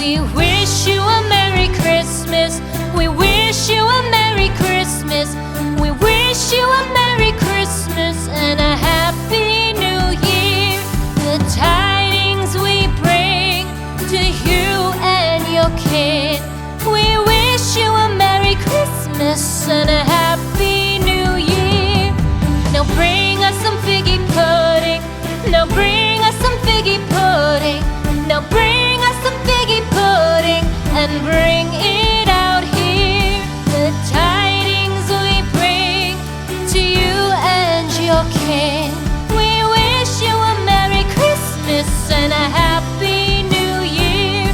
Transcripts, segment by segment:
We wish you a Merry Christmas. We wish you a Merry Christmas. We wish you a Merry Christmas and a Happy New Year. The tidings we bring to you and your kid. We wish you a Merry Christmas and a Happy New Year. Now bring us some figgy pudding. Now bring us some figgy pudding. Now bring us some figgy pudding and bring it out here. The tidings we bring to you and your kin. We wish you a Merry Christmas and a Happy New Year.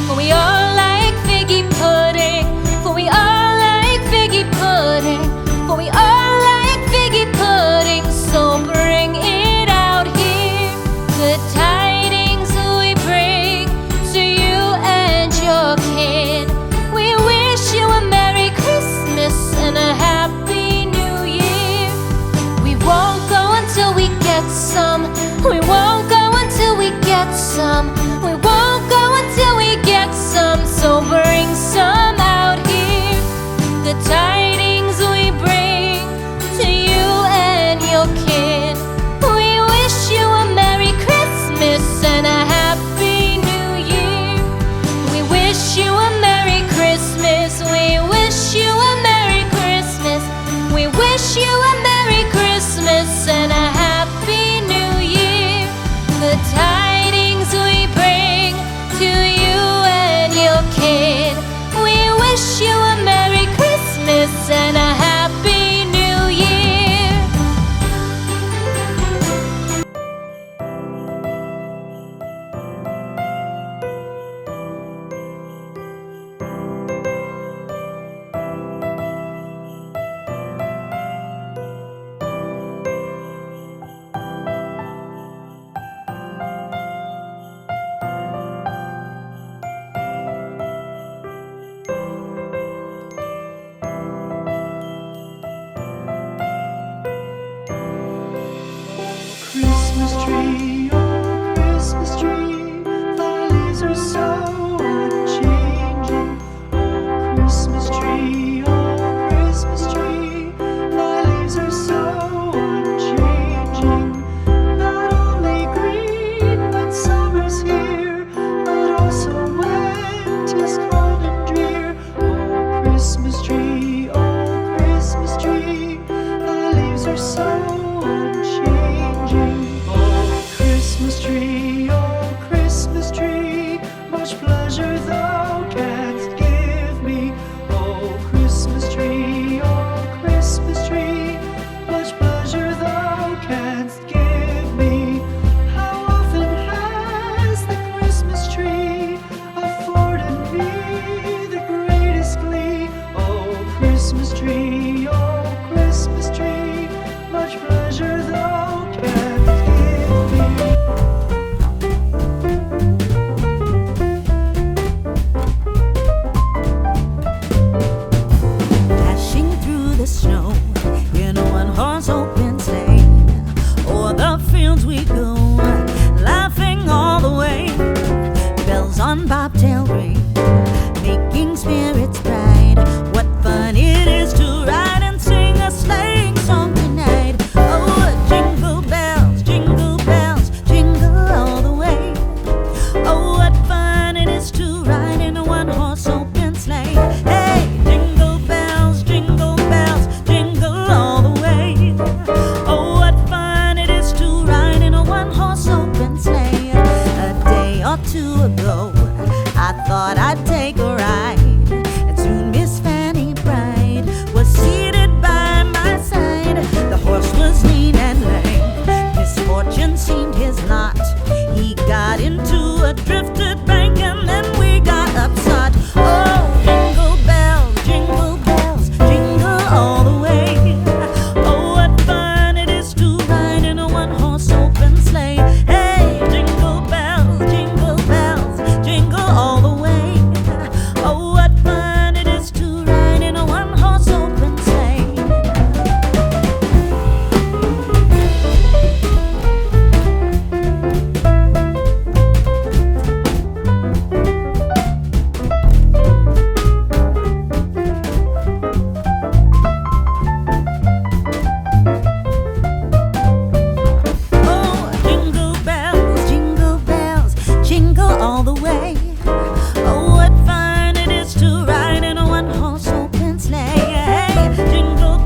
For we all like figgy pudding. For we all like figgy pudding. For we all like figgy pudding. So bring it out here. The tidings we bring to you and your kid. We wish you a Merry Christmas and a Happy New Year. We won't go until we get some. We won't go until we get some. We won't go until we get some. So bring some out here. The tidings we bring to you and your kid. We wish you a Merry Christmas and a Happy New Year. We wish you a Merry Christmas. We wish you a Merry Christmas. We wish you a Merry Christmas and a Happy New Year. The tidings we bring to you and your kid. We wish you a Merry Christmas and a Happy New Year. Christmas tree